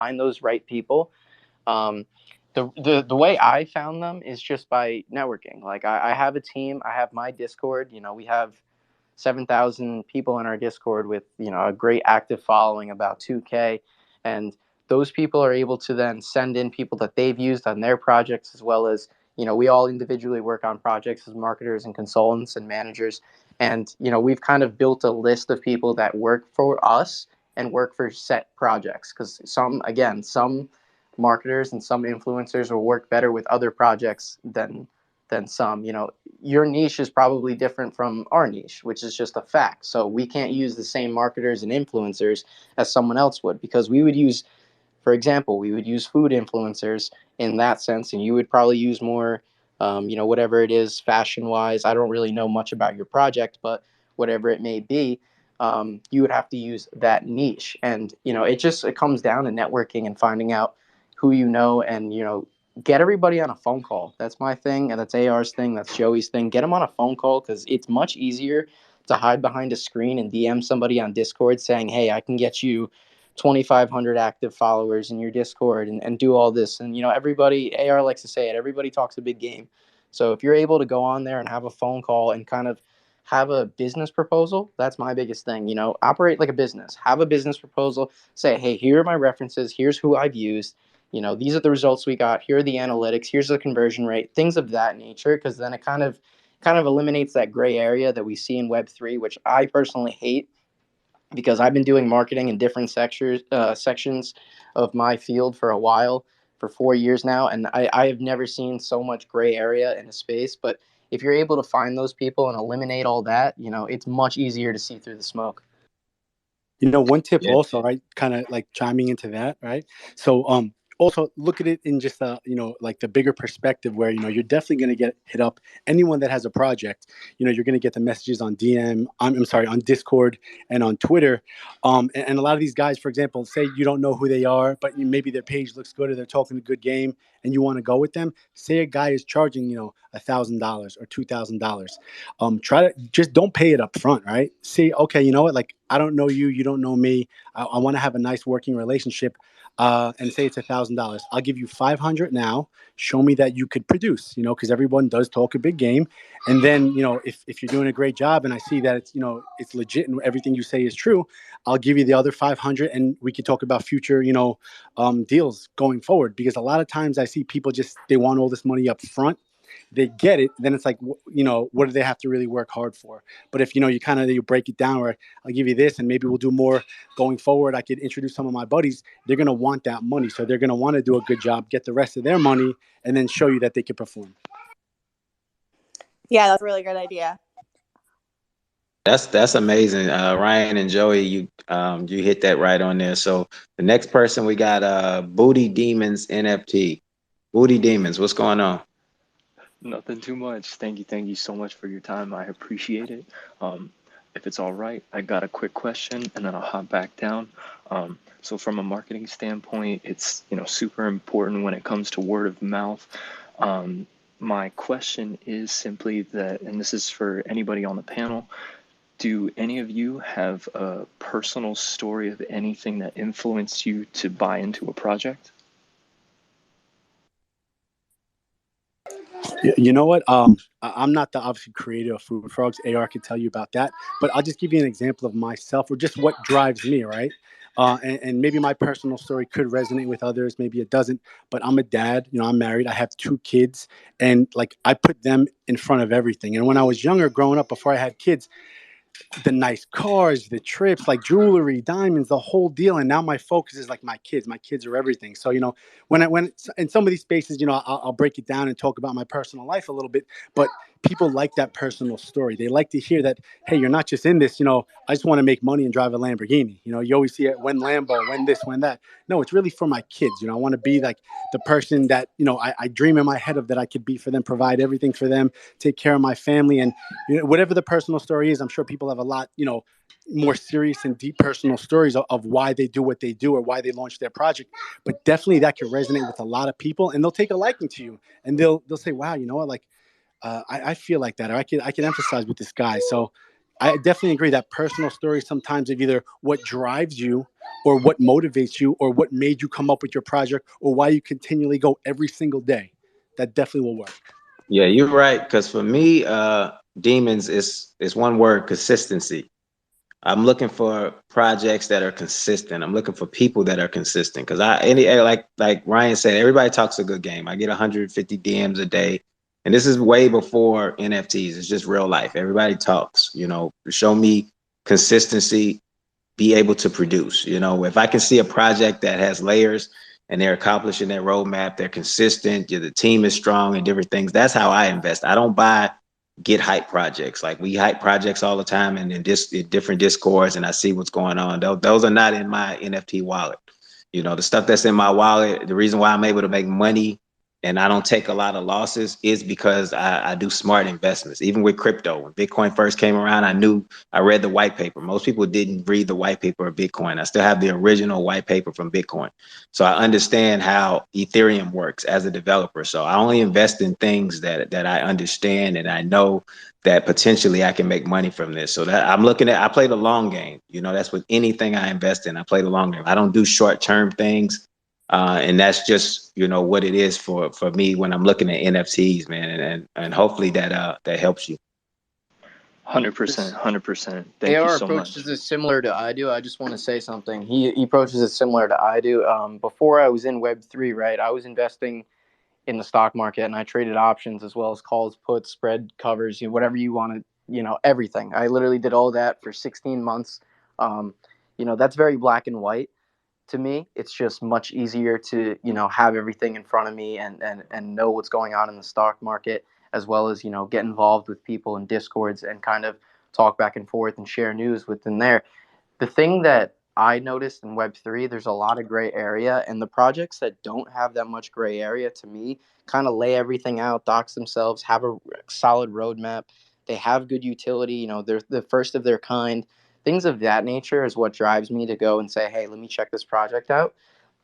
find those right people. Um, the way I found them is just by networking. Like I have a team. I have my Discord. We have 7,000 people in our Discord with a great active following, about 2K, and those people are able to then send in people that they've used on their projects, as well as we all individually work on projects as marketers and consultants and managers, and we've kind of built a list of people that work for us and work for set projects, because some marketers and some influencers will work better with other projects than some. Your niche is probably different from our niche, which is just a fact. So we can't use the same marketers and influencers as someone else would, because we would use, for example, we would use food influencers in that sense, and you would probably use more, whatever it is, fashion wise. I don't really know much about your project, but whatever it may be, you would have to use that niche. And, it comes down to networking and finding out who and, get everybody on a phone call. That's my thing, and that's AR's thing, that's Joey's thing. Get them on a phone call, because it's much easier to hide behind a screen and DM somebody on Discord saying, hey, I can get you 2,500 active followers in your Discord and do all this. And, everybody, AR likes to say it, everybody talks a big game. So if you're able to go on there and have a phone call and kind of have a business proposal, that's my biggest thing. Operate like a business. Have a business proposal. Say, hey, here are my references. Here's who I've used. These are the results we got. Here are the analytics. Here's the conversion rate. Things of that nature, because then it kind of eliminates that gray area that we see in Web3, which I personally hate, because I've been doing marketing in different sections of my field for a while, for 4 years now, and I have never seen so much gray area in a space. But if you're able to find those people and eliminate all that, it's much easier to see through the smoke. One tip also, right, kind of like chiming into that, right? So also look at it in just like the bigger perspective, where you're definitely going to get hit up. Anyone that has a project, you're going to get the messages on DM, I'm sorry, on Discord and on Twitter. And a lot of these guys, for example, say you don't know who they are, but maybe their page looks good or they're talking a good game and you want to go with them. Say a guy is charging $1,000 or $2,000. Try to just don't pay it up front, right? Say, okay, you know what, like, I don't know you, you don't know me. I want to have a nice working relationship. And say it's $1,000. I'll give you 500 now. Show me that you could produce, because everyone does talk a big game. And then, if you're doing a great job and I see that it's legit and everything you say is true, I'll give you the other 500 and we could talk about future, deals going forward. Because a lot of times I see people they want all this money up front. They get it, then it's like, what do they have to really work hard for? But if, you break it down, where I'll give you this and maybe we'll do more going forward. I could introduce some of my buddies. They're going to want that money. So they're going to want to do a good job, get the rest of their money, and then show you that they can perform. Yeah, that's a really good idea. That's amazing. Ryan and Joey, you hit that right on there. So the next person we got, Booty Demons NFT. Booty Demons, what's going on? Nothing too much. Thank you so much for your time. I appreciate it. If it's all right, I got a quick question and then I'll hop back down. So from a marketing standpoint, it's super important when it comes to word of mouth. My question is simply that, and this is for anybody on the panel, do any of you have a personal story of anything that influenced you to buy into a project? You know what? I'm not the obviously creator of Food Frogs. AR can tell you about that. But I'll just give you an example of myself, or just what drives me, right? And maybe my personal story could resonate with others. Maybe it doesn't. But I'm a dad. I'm married. I have 2 kids. And like, I put them in front of everything. And when I was younger, growing up, before I had kids, the nice cars, the trips, like jewelry, diamonds, the whole deal. And now my focus is like my kids. My kids are everything. So, when in some of these spaces, I'll break it down and talk about my personal life a little bit, but people like that personal story. They like to hear that, hey, you're not just in this, I just want to make money and drive a Lamborghini. You always see it, when Lambo, when this, when that. No, it's really for my kids. I want to be like the person that, I dream in my head of, that I could be for them, provide everything for them, take care of my family. And whatever the personal story is, I'm sure people have a lot, more serious and deep personal stories of why they do what they do or why they launched their project. But definitely that could resonate with a lot of people, and they'll take a liking to you, and they'll say, wow, you know what, like, I feel like that, or I can emphasize with this guy. So I definitely agree that personal stories sometimes of either what drives you or what motivates you or what made you come up with your project or why you continually go every single day. That definitely will work. Yeah, you're right. Because for me, demons is one word: consistency. I'm looking for projects that are consistent. I'm looking for people that are consistent. Because like Ryan said, everybody talks a good game. I get 150 DMs a day, and this is way before NFTs. It's just real life. Everybody talks. Show me consistency. Be able to produce. If I can see a project that has layers and they're accomplishing their roadmap, they're consistent, the team is strong and different things. That's how I invest. I don't buy get hype projects. Like we hype projects all the time and in different discords, and I see what's going on. Those are not in my NFT wallet. The stuff that's in my wallet, the reason why I'm able to make money and I don't take a lot of losses is because I do smart investments. Even with crypto, when Bitcoin first came around, I read the white paper. Most people didn't read the white paper of Bitcoin. I still have the original white paper from Bitcoin. So I understand how Ethereum works as a developer. So I only invest in things that I understand and I know that potentially I can make money from this. So that I play the long game. That's with anything I invest in. I play the long game. I don't do short-term things. And that's just, what it is for me when I'm looking at NFTs, man. And hopefully that helps you. 100%, 100%. Thank you so much. Approaches it similar to I do. I just want to say something. He approaches it similar to I do. Before I was in Web3, right, I was investing in the stock market and I traded options as well as calls, puts, spread covers, whatever you want to, everything. I literally did all that for 16 months. That's very black and white. To me, it's just much easier to have everything in front of me and know what's going on in the stock market, as well as get involved with people in discords and kind of talk back and forth and share news within there. The thing that I noticed in Web3, there's a lot of gray area, and the projects that don't have that much gray area, to me, kind of lay everything out, docs themselves, have a solid roadmap. They have good utility. They're the first of their kind. Things of that nature is what drives me to go and say, hey, let me check this project out.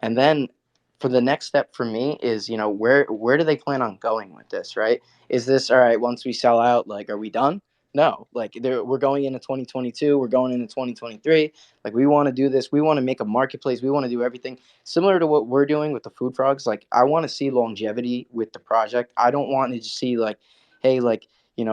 And then for the next step for me is, where do they plan on going with this, right? Is this, all right, once we sell out, like, are we done? No, like we're going into 2022, we're going into 2023. Like we want to do this. We want to make a marketplace. We want to do everything similar to what we're doing with the Food Frogs. Like I want to see longevity with the project. I don't want to just see like, hey, like,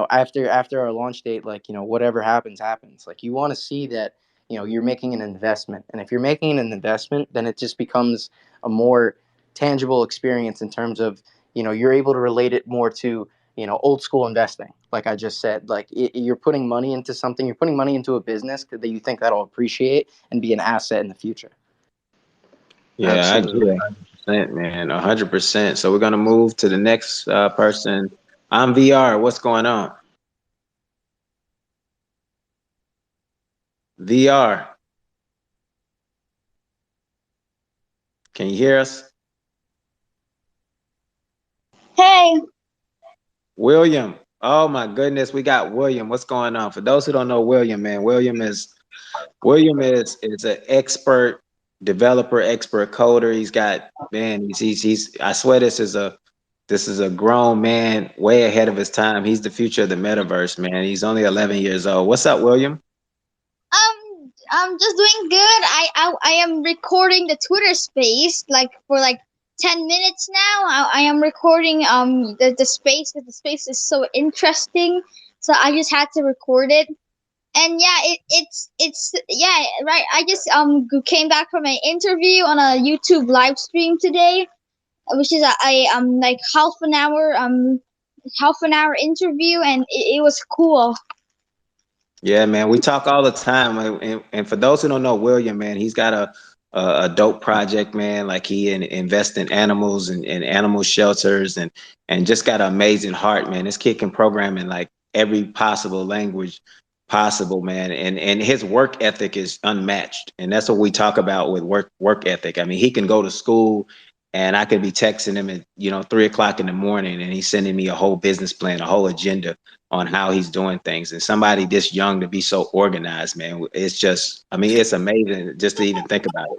after our launch date, like, whatever happens. Like you want to see that, you're making an investment. And if you're making an investment, then it just becomes a more tangible experience in terms of, you're able to relate it more to, old school investing. Like I just said, like you're putting money into something, you're putting money into a business that you think that'll appreciate and be an asset in the future. Yeah, Absolutely. I agree 100%, man, 100%. So we're going to move to the next person. I'm VR. What's going on? VR. Can you hear us? Hey. William. Oh my goodness, we got William. What's going on? For those who don't know William, man, William is an expert developer, expert coder. He's got, man, he's I swear this is a grown man way ahead of his time. He's the future of the metaverse, man. He's only 11 years old. What's up, William? I'm just doing good. I am recording the Twitter space for 10 minutes now. I am recording the space because the space is so interesting. So I just had to record it. And yeah, it's yeah, right. I just came back from an interview on a YouTube live stream today, which is a like half an hour interview, and it was cool. Yeah, man, we talk all the time, and for those who don't know William, man, he's got a dope project, man. Like he invests in animals and animal shelters, and just got an amazing heart, man. This kid can program in like every possible language possible, man, and his work ethic is unmatched, and that's what we talk about with work ethic. I mean, he can go to school, and I could be texting him at 3 o'clock in the morning, and he's sending me a whole business plan, a whole agenda on how he's doing things. And somebody this young to be so organized, man, it's just, I mean, it's amazing just to even think about it.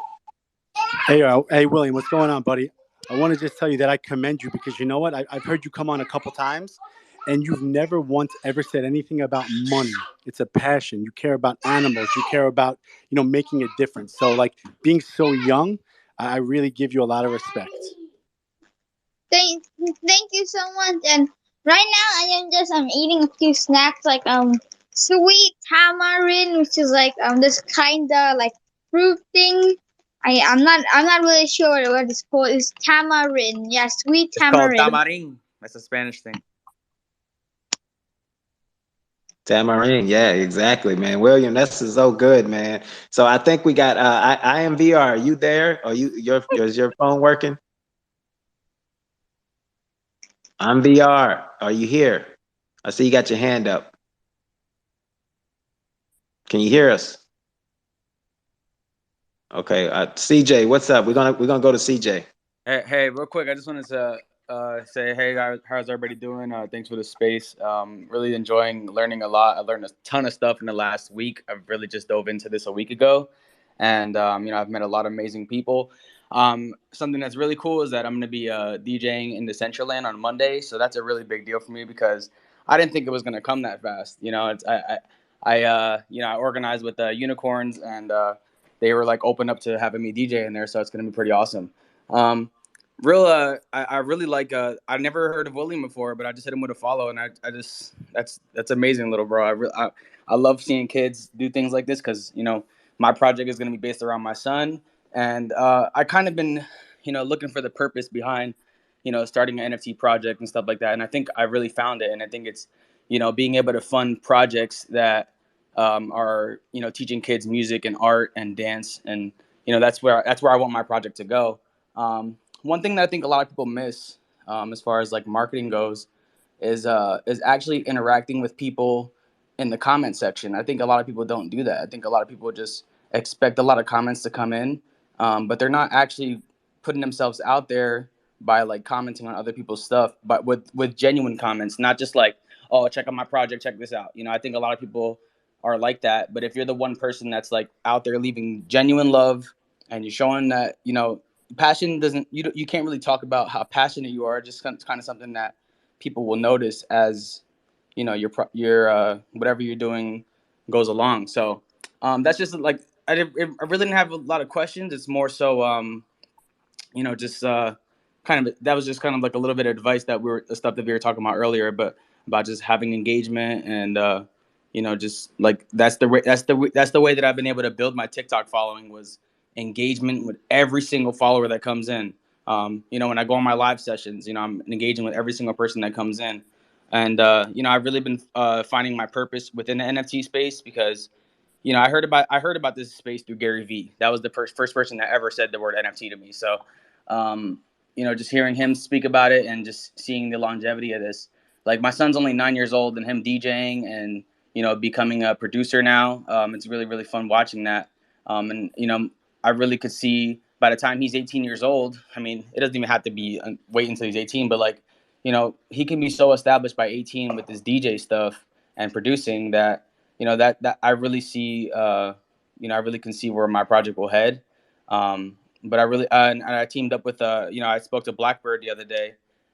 Hey, William, what's going on, buddy? I want to just tell you that I commend you because you know what? I've heard you come on a couple times, and you've never once ever said anything about money. It's a passion. You care about animals. You care about, making a difference. So like being so young, I really give you a lot of respect. Thank, thank you so much. And right now, I am just eating a few snacks like sweet tamarind, which is like this kind of like fruit thing. I'm not really sure what it's called. It's tamarind. Yeah, sweet It's called tamarind. tamarin. That's a Spanish thing. Tamarind, yeah, exactly, man. William, that's so good, man. So I think we got I am VR. Are you there? Are is your phone working? I'm VR. Are you here? I see you got your hand up. Can you hear us? Okay, CJ, what's up? We're gonna go to CJ. Hey, real quick, I just wanted to say, hey, guys, how's everybody doing? Thanks for the space. Really enjoying learning a lot. I learned a ton of stuff in the last week. I've really just dove into this a week ago, and I've met a lot of amazing people. Something that's really cool is that I'm going to be DJing in the Decentraland on Monday, so that's a really big deal for me because I didn't think it was going to come that fast. I organized with Unicorns, and they were like open up to having me DJ in there, so it's going to be pretty awesome. I really like. I never heard of William before, but I just hit him with a follow, and I just that's amazing, little bro. I love seeing kids do things like this because my project is going to be based around my son, and I kind of been looking for the purpose behind starting an NFT project and stuff like that, and I think I really found it, and I think it's being able to fund projects that are teaching kids music and art and dance, and that's where I want my project to go. One thing that I think a lot of people miss, as far as like marketing goes, is actually interacting with people in the comment section. I think a lot of people don't do that. I think a lot of people just expect a lot of comments to come in, but they're not actually putting themselves out there by like commenting on other people's stuff, but with genuine comments, not just like, oh, check out my project, check this out. I think a lot of people are like that, but if you're the one person that's like out there leaving genuine love and you're showing that passion doesn't you can't really talk about how passionate you are, just kind of something that people will notice as your whatever you're doing goes along. So that's just like I really didn't have a lot of questions. It's more so just kind of that was just kind of like a little bit of advice the stuff that we were talking about earlier, but about just having engagement and just like that's the way that I've been able to build my TikTok following was engagement with every single follower that comes in. When I go on my live sessions, I'm engaging with every single person that comes in. And, I've really been finding my purpose within the NFT space because, I heard about this space through Gary Vee. That was the first person that ever said the word NFT to me. So, just hearing him speak about it and just seeing the longevity of this, like my son's only 9 years old and him DJing and, becoming a producer now. It's really, really fun watching that. I really could see by the time he's 18 years old, I mean, it doesn't even have to be wait until he's 18, but like, he can be so established by 18 with his DJ stuff and producing that, that I really see, I really can see where my project will head. But I really, and I teamed up with, I spoke to Blackbird the other day,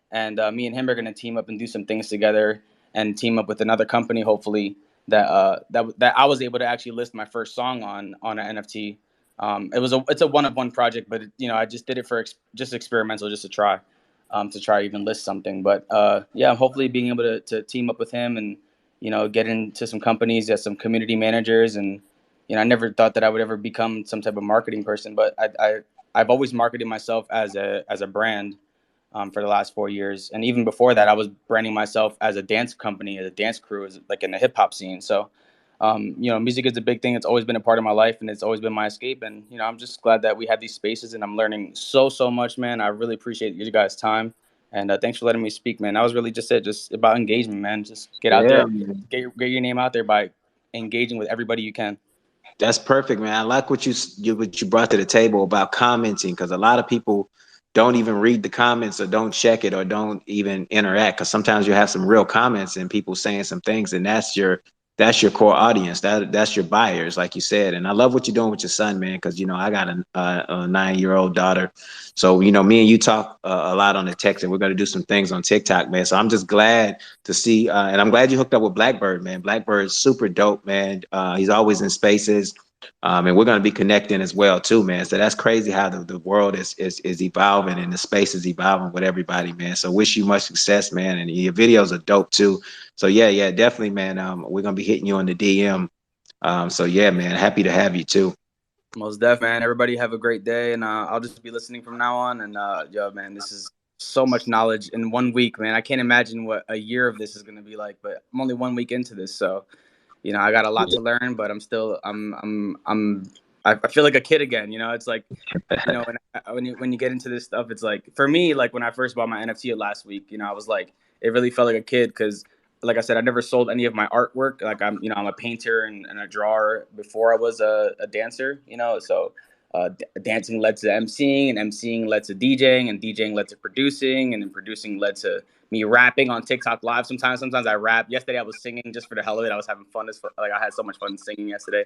and me and him are going to team up and do some things together and team up with another company, hopefully, that I was able to actually list my first song on an NFT. It's a one-of-one project, but I just did it for just experimental, just to try even list something. But I'm hopefully being able to team up with him and get into some companies as some community managers. And I never thought that I would ever become some type of marketing person, but I've always marketed myself as a brand for the last 4 years, and even before that, I was branding myself as a dance company, as a dance crew, as like in the hip hop scene. So. Music is a big thing. It's always been a part of my life, and it's always been my escape. And I'm just glad that we have these spaces, and I'm learning so much, man. I really appreciate you guys' time, and thanks for letting me speak, man. That was really just it, just about engagement, man. Just get out there, get your name out there by engaging with everybody you can. That's perfect, man. I like what you brought to the table about commenting, because a lot of people don't even read the comments or don't check it or don't even interact, because sometimes you have some real comments and people saying some things, and that's your that's your core audience. That's your buyers, like you said. And I love what you're doing with your son, man, because you know I got a 9-year-old daughter. So you know, me and you talk a lot on the text, and we're gonna do some things on TikTok, man. So I'm just glad to see, and I'm glad you hooked up with Blackbird, man. Blackbird's super dope, man. He's always in spaces. And we're going to be connecting as well too, man. So that's crazy how the world is evolving and the space is evolving with everybody, man. So wish you much success, man. And your videos are dope too. So yeah, definitely, man. We're gonna be hitting you on the DM. So yeah, man. Happy to have you too. Most def, man. Everybody have a great day, and I'll just be listening from now on. And yo, man, this is so much knowledge in 1 week, man. I can't imagine what a year of this is gonna be like. But I'm only 1 week into this, so you know I got a lot to learn. But I feel like a kid again. You know, it's like, you know, when you get into this stuff, it's like for me, like when I first bought my NFT last week, you know, I was like, it really felt like a kid because, like I said, I never sold any of my artwork. Like I'm a painter and a drawer before I was a dancer. You know, so dancing led to emceeing, and emceeing led to DJing, and DJing led to producing, and then producing led to me rapping on TikTok live. Sometimes I rap. Yesterday I was singing just for the hell of it. I was having fun like I had so much fun singing yesterday.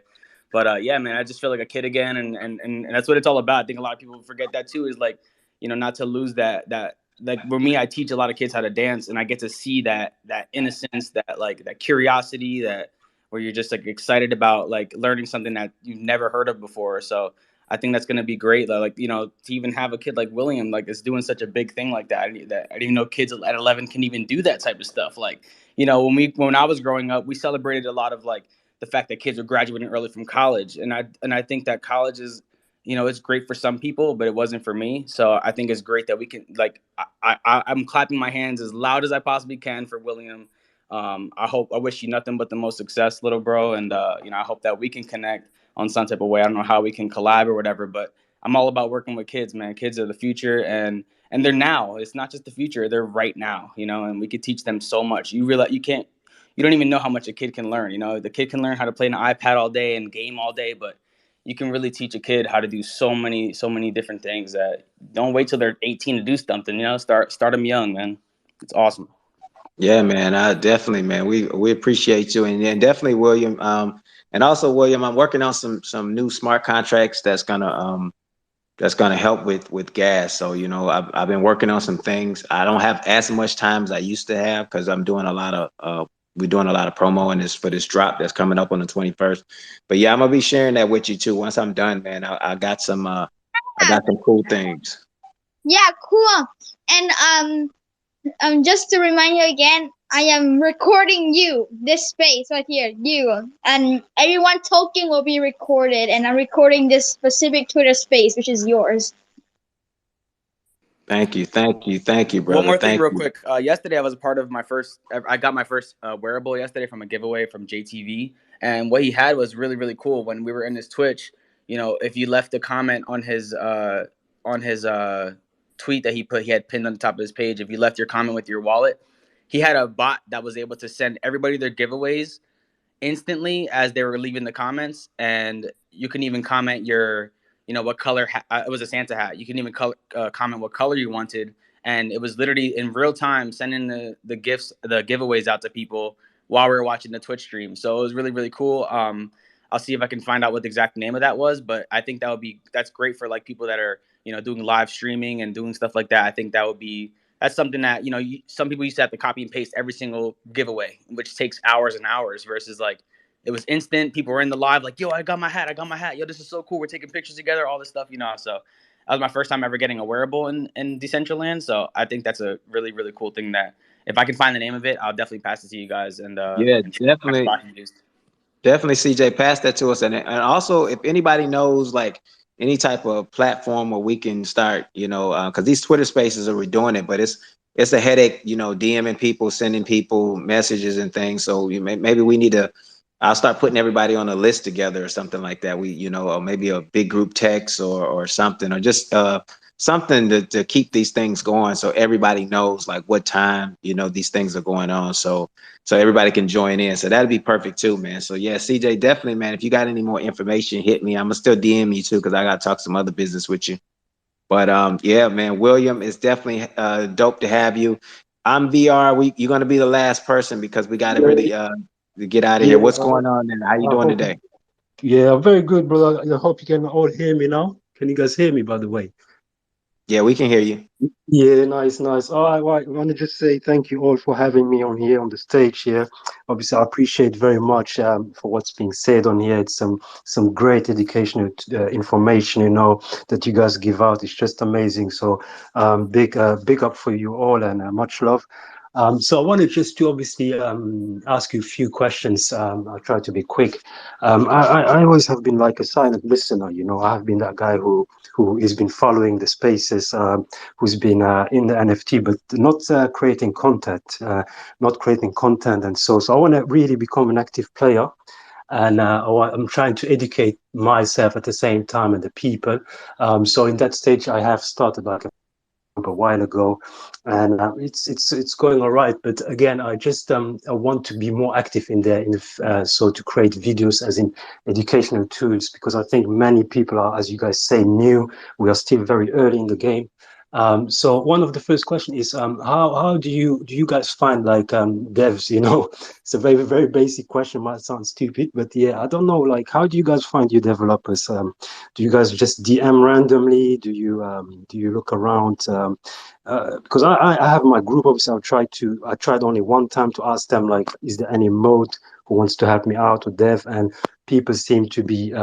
But yeah, man, I just feel like a kid again, and that's what it's all about. I think a lot of people forget that too. Is like, you know, not to lose that like for me, I teach a lot of kids how to dance, and I get to see that innocence, that curiosity, that where you're just like excited about like learning something that you've never heard of before. So I think that's gonna be great. Like, you know, to even have a kid like William like is doing such a big thing like that. I didn't even know kids at 11 can even do that type of stuff. Like, you know, when I was growing up, we celebrated a lot of like the fact that kids are graduating early from college, and I think that college is, you know, it's great for some people, but it wasn't for me. So I think it's great that we can like I'm clapping my hands as loud as I possibly can for William. I wish you nothing but the most success, little bro, and you know, I hope that we can connect on some type of way. I don't know how we can collab or whatever, but I'm all about working with kids, man. Kids are the future, and they're now. It's not just the future; they're right now, you know. And we could teach them so much. You realize you don't even know how much a kid can learn. You know, the kid can learn how to play an iPad all day and game all day, but you can really teach a kid how to do so many different things. That don't wait till they're 18 to do something. You know, start them young, man. It's awesome. Yeah, man. Definitely, man. We appreciate you, and definitely, William. And also, William, I'm working on some new smart contracts that's gonna help with gas. So, you know, I've been working on some things. I don't have as much time as I used to have because I'm doing a lot of we're doing a lot of promo in this for this drop that's coming up on the 21st. But yeah, I'm gonna be sharing that with you too. Once I'm done, man, I got some cool things. Yeah, cool. And just to remind you again, I am recording you, this space right here, you, and everyone talking will be recorded, and I'm recording this specific Twitter space, which is yours. Thank you, brother. One more thing, real quick. Yesterday, I was a part of I got my first wearable yesterday from a giveaway from JTV, and what he had was really, really cool. When we were in his Twitch, you know, if you left a comment on his tweet that he had pinned on the top of his page, if you left your comment with your wallet, he had a bot that was able to send everybody their giveaways instantly as they were leaving the comments, and you can even comment your, you know, what color it was a Santa hat. You can even comment what color you wanted, and it was literally in real time sending the giveaways out to people while we were watching the Twitch stream. So it was really, really cool. I'll see if I can find out what the exact name of that was, but I think that's great for like people that are, you know, doing live streaming and doing stuff like that. I think that's something that, you know, some people used to have to copy and paste every single giveaway, which takes hours and hours, versus like it was instant. People were in the live like, yo, I got my hat. Yo, this is so cool. We're taking pictures together, all this stuff, you know. So that was my first time ever getting a wearable in Decentraland. So I think that's a really, really cool thing that if I can find the name of it, I'll definitely pass it to you guys. And yeah, definitely. Definitely, CJ, pass that to us. And also, if anybody knows like any type of platform where we can start, you know, because these Twitter spaces are doing it, but it's a headache, you know, DMing people, sending people messages and things. So maybe we need to, I'll start putting everybody on a list together or something like that. We, you know, or maybe a big group text or something, or just something to keep these things going so everybody knows like what time, you know, these things are going on. So everybody can join in. So that'd be perfect too, man. So yeah, CJ, definitely, man. If you got any more information, hit me. I'm gonna still DM you too, because I gotta talk some other business with you. But yeah, man, William, it's definitely dope to have you. I'm VR. You're gonna be the last person because we gotta really to get out of here. What's going on and how you I doing hope, today? yeah, I'm very good, brother. I hope you can all hear me now. Can you guys hear me, by the way? Yeah, we can hear you. Yeah, nice, nice. All right, right. I want to just say thank you all for having me on here on the stage here. Obviously, I appreciate very much for what's being said on here. It's some great educational information, that you guys give out. It's just amazing. So, big up for you all and much love. So I wanted just to obviously ask you a few questions. I'll try to be quick. I always have been like a silent listener. I have been that guy who has been following the spaces. Who's been in the NFT, but not creating content, and so I want to really become an active player, and I'm trying to educate myself at the same time and the people. So in that stage, I have started like a while ago, and it's going all right. But again, I just I want to be more active in there, so to create videos as in educational tools, because I think many people are, as you guys say, new. We are still very early in the game. So one of the first question is how do you guys find like devs? It's a very very basic question. Might sound stupid, but yeah, I don't know. Like, how do you guys find your developers? Do you guys just DM randomly? Do you look around? Because I have my group. Obviously, I tried only one time to ask them like, is there any mode who wants to help me out with dev? And people seem to be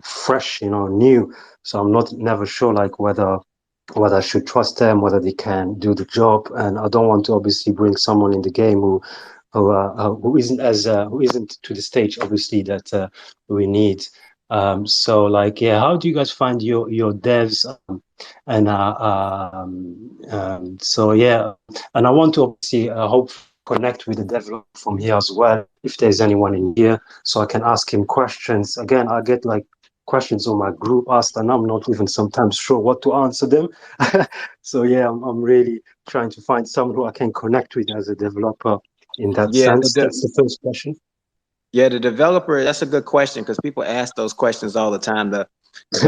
fresh, new. So I'm not never sure like whether I should trust them, whether they can do the job. And I don't want to obviously bring someone in the game who isn't to the stage obviously that we need. So like, yeah, how do you guys find your devs? So yeah, and I want to obviously hope connect with the developer from here as well, if there's anyone in here, so I can ask him questions. Again, I get like questions on my group asked, and I'm not even sometimes sure what to answer them. So yeah, I'm really trying to find someone who I can connect with as a developer in that Yeah, sense. That's the first question. Yeah, the developer, that's a good question because people ask those questions all the time. The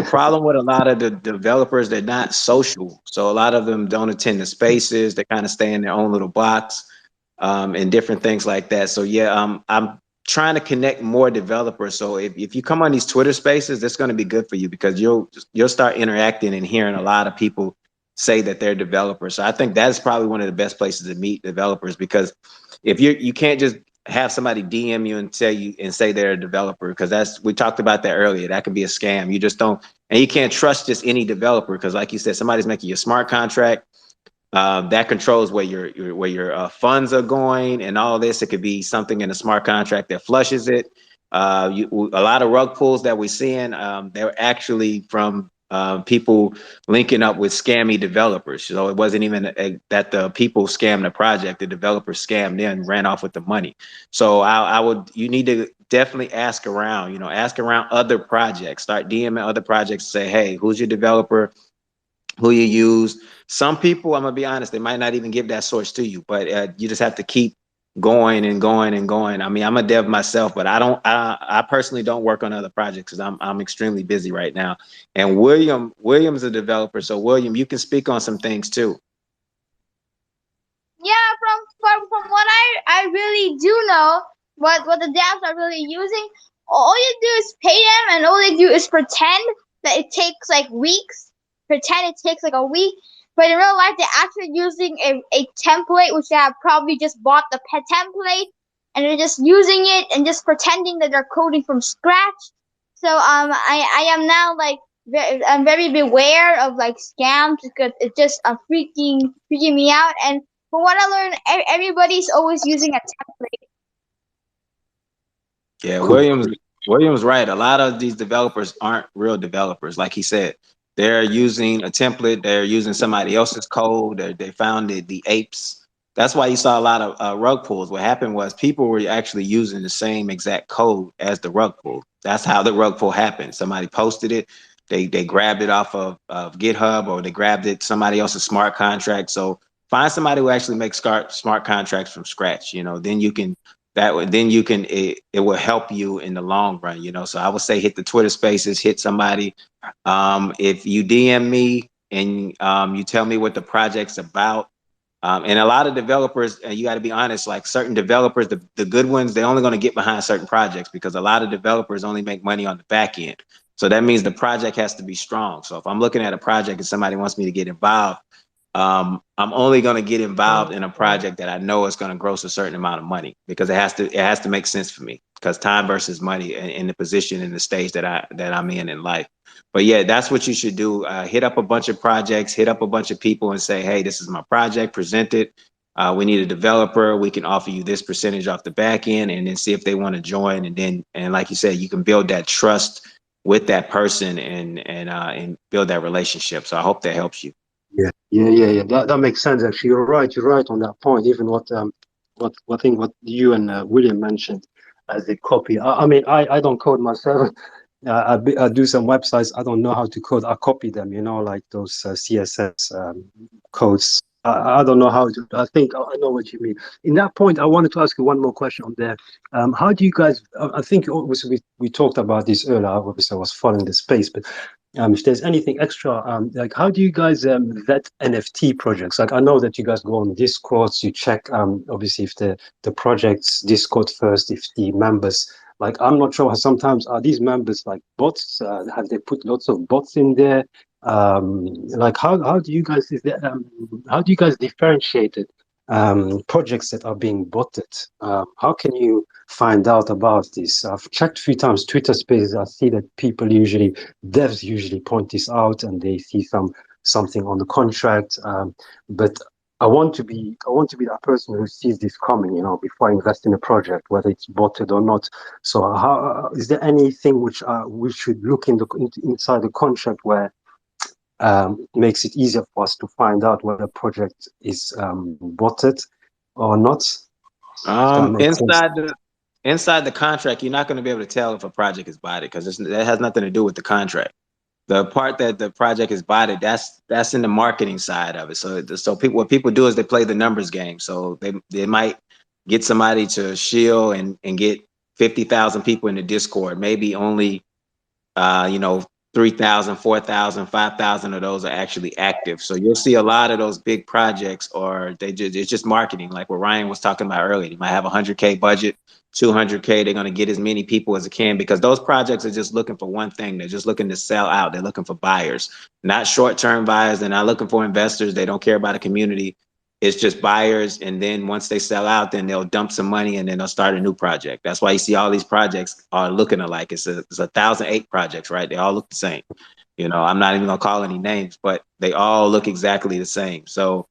problem with a lot of the developers, they're not social. So a lot of them don't attend the spaces. They kind of stay in their own little box, and different things like that. So yeah, I'm trying to connect more developers. So if you come on these Twitter spaces, that's going to be good for you because you'll start interacting and hearing a lot of people say that they're developers. So I think that's probably one of the best places to meet developers, because if you can't just have somebody DM you and tell you and say they're a developer, because we talked about that earlier. That could be a scam. You just don't, and you can't trust just any developer, because like you said, somebody's making you a smart contract that controls where your funds are going and all this. It could be something in a smart contract that flushes it. A lot of rug pulls that we're seeing, they're actually from people linking up with scammy developers. So it wasn't even that the people scammed the project, the developers scammed in, ran off with the money. So you need to definitely ask around, ask around other projects, start DMing other projects, say, hey, who's your developer, who you use. Some people, I'm gonna be honest, they might not even give that source to you, but you just have to keep going and going and going. I mean, I'm a dev myself, but I personally don't work on other projects because I'm extremely busy right now. And William's a developer, so William, you can speak on some things too. Yeah, from what I really do know, what the devs are really using, all you do is pay them, and all they do is pretend that it takes like weeks. Pretend it takes like a week, but in real life they're actually using a template which they have probably just bought the pet template, and they're just using it and just pretending that they're coding from scratch. So I am now like I'm very beware of like scams because it just freaking me out. And from what I learned, everybody's always using a template. Yeah, William's right. A lot of these developers aren't real developers, like he said. They're using a template. They're using somebody else's code. They found the apes. That's why you saw a lot of rug pulls. What happened was people were actually using the same exact code as the rug pull. That's how the rug pull happened. Somebody posted it. They grabbed it off of GitHub, or they grabbed it somebody else's smart contract. So find somebody who actually makes smart contracts from scratch. Then you can it will help you in the long run. So I would say hit the Twitter spaces, hit somebody. If you DM me and you tell me what the project's about, And a lot of developers, and you got to be honest, like certain developers, the good ones, they're only going to get behind certain projects because a lot of developers only make money on the back end. So that means the project has to be strong. So if I'm looking at a project and somebody wants me to get involved, I'm only going to get involved in a project that I know is going to gross a certain amount of money, because it has to make sense for me, because time versus money in the position and the stage that I'm in life. But yeah, that's what you should do. Hit up a bunch of projects, hit up a bunch of people and say, hey, this is my project, present it. We need a developer. We can offer you this percentage off the back end, and then see if they want to join. And like you said, you can build that trust with that person and build that relationship. So I hope that helps you. Yeah. That makes sense. Actually, you're right on that point. Even what you and William mentioned as the copy. I mean, I don't code myself. I do some websites. I don't know how to code. I copy them, like those CSS codes. I don't know how to. I think I know what you mean. In that point, I wanted to ask you one more question on there. How do you guys? I think obviously we talked about this earlier. Obviously, I was following the space, but if there's anything extra, like how do you guys vet NFT projects? Like I know that you guys go on Discords, you check obviously if the project's Discord first, if the members. Like, I'm not sure. Sometimes are these members like bots? Have they put lots of bots in there? Like, how do you guys how do you guys differentiate it? Projects that are being botted. How can you find out about this? I've checked a few times Twitter Spaces. I see that devs usually point this out, and they see something on the contract. But I want to be that person who sees this coming, before I invest in a project, whether it's botted or not. So, how is there anything which we should look inside the contract where makes it easier for us to find out whether a project is botted or not? Inside the contract, you're not going to be able to tell if a project is botted, because that has nothing to do with the contract. The part that the project is botted, that's in the marketing side of it. So what people do is they play the numbers game. So they might get somebody to shill and get 50,000 people in the Discord. Maybe only 3,000, 4,000, 5,000 of those are actually active. So you'll see a lot of those big projects, or it's just marketing, like what Ryan was talking about earlier. You might have a 100K budget, 200K. They're going to get as many people as they can, because those projects are just looking for one thing. They're just looking to sell out. They're looking for buyers, not short-term buyers. They're not looking for investors. They don't care about a community. It's just buyers. And then once they sell out, then they'll dump some money and then they'll start a new project. That's why you see all these projects are looking alike. It's 1,008 projects, right? They all look the same. I'm not even gonna call any names, but they all look exactly the same. So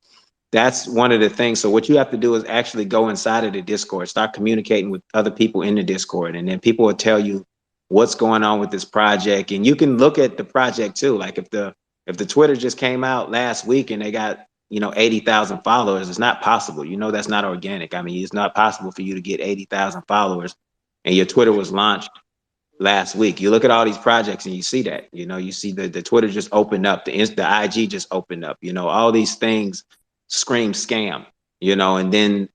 that's one of the things. So what you have to do is actually go inside of the Discord, start communicating with other people in the Discord, and then people will tell you what's going on with this project. And you can look at the project too. Like if the Twitter just came out last week and they got 80,000 followers, it's not possible. That's not organic. I mean, it's not possible for you to get 80,000 followers and your Twitter was launched last week. You look at all these projects and you see that. You see the Twitter just opened up, the IG just opened up. All these things scream scam. And then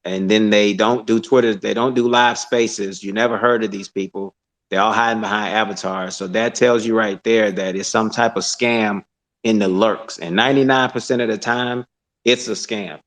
they don't do Twitter, they don't do live spaces. You never heard of these people. They're all hiding behind avatars. So that tells you right there that it's some type of scam in the lurks. And 99% of the time, it's a scam,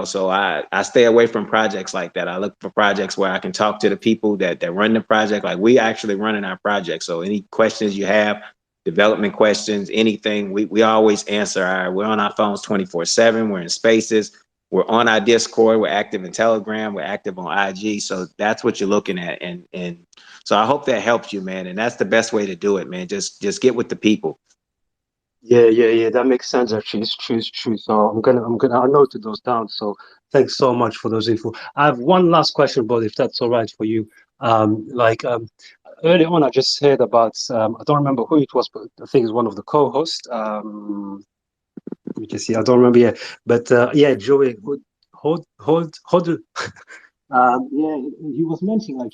so I stay away from projects like that. I look for projects where I can talk to the people that run the project. Like we actually running our project. So any questions you have, development questions, anything, we always answer. We're on our phones 24/7. We're in spaces. We're on our Discord. We're active in Telegram. We're active on IG. So that's what you're looking at. And so I hope that helps you, man. And that's the best way to do it, man. Just get with the people. Yeah. That makes sense. Actually, it's true. So I noted those down. So thanks so much for those info. I have one last question, but if that's all right for you, early on, I just heard about. I don't remember who it was, but I think it's one of the co-hosts. You can see. I don't remember yet, but Joey, hold. He was mentioning like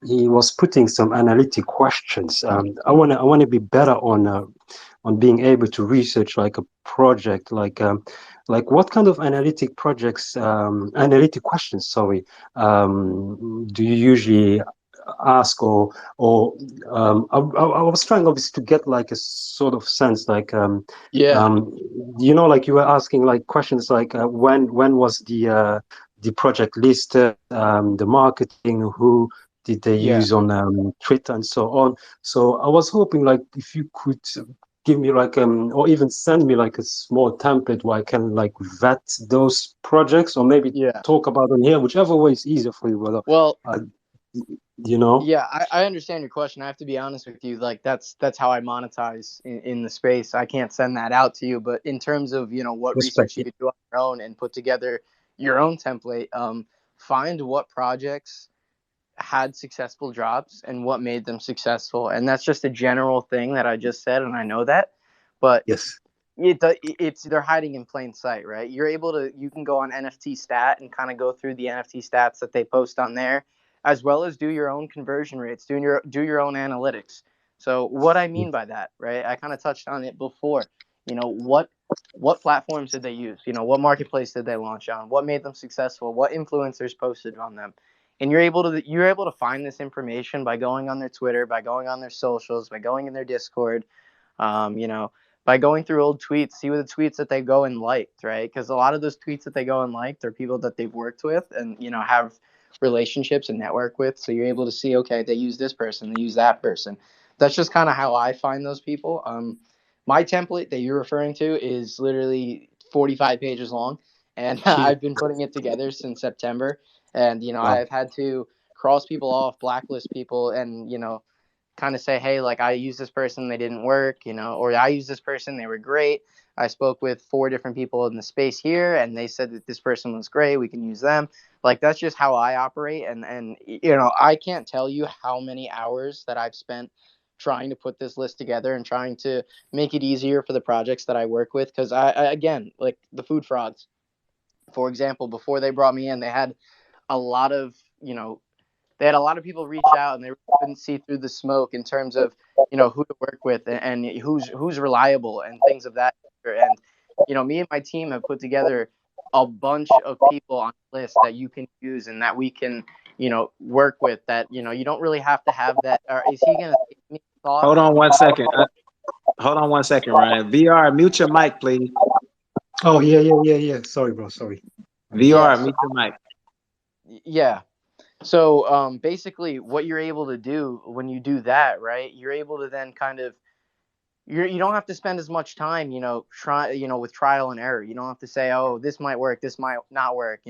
he was putting some analytic questions. I want to be better on being able to research like a project, like what kind of analytic questions, do you usually ask I was trying obviously to get like a sort of sense, like Yeah. like you were asking like questions like when was the project listed, the marketing, who did they Yeah. use on Twitter and so on. So I was hoping like if you could give me like or even send me like a small template where I can like vet those projects, or maybe Yeah. talk about them here, whichever way is easier for you, brother. Well, you know. yeah, I understand your question. I have to be honest with you. Like that's how I monetize in the space. I can't send that out to you, but in terms of, what Respect research you could do on your own and put together your own template, find what projects had successful drops and what made them successful. And that's just a general thing that I just said, and I know that. But Yes. it's they're hiding in plain sight, right? You can go on NFT Stat and kind of go through the NFT stats that they post on there, as well as do your own conversion rates, do your own analytics. So what I mean by that, right? I kind of touched on it before. What platforms did they use? What marketplace did they launch on? What made them successful? What influencers posted on them? And you're able to find this information by going on their Twitter, by going on their socials, by going in their Discord. By going through old tweets, see what the tweets that they go and liked, right? Because a lot of those tweets that they go and liked are people that they've worked with and have relationships and network with. So you're able to see, okay, they use this person, they use that person. That's just kind of how I find those people. My template that you're referring to is literally 45 pages long, and I've been putting it together since September. And Wow. I've had to cross people off, blacklist people, and kind of say, hey, like I used this person, they didn't work, or I used this person, they were great. I spoke with 4 different people in the space here, and they said that this person was great. We can use them. Like that's just how I operate, and I can't tell you how many hours that I've spent trying to put this list together and trying to make it easier for the projects that I work with. Because I again, like the Food Frogs, for example, before they brought me in, they had a lot of people reach out, and they couldn't see through the smoke in terms of who to work with and who's reliable and things of that nature. And me and my team have put together a bunch of people on the list that you can use and that we can work with, that you don't really have to have that. Or is he gonna take me off? Hold on one second. Hold on one second, Ryan. VR, mute your mic, please. Oh yeah. Sorry, bro. Sorry. VR, Yeah, mute your mic. yeah. So basically what you're able to do when you do that, right, you're able to then kind of you don't have to spend as much time with trial and error. You don't have to say, oh, this might work, this might not work.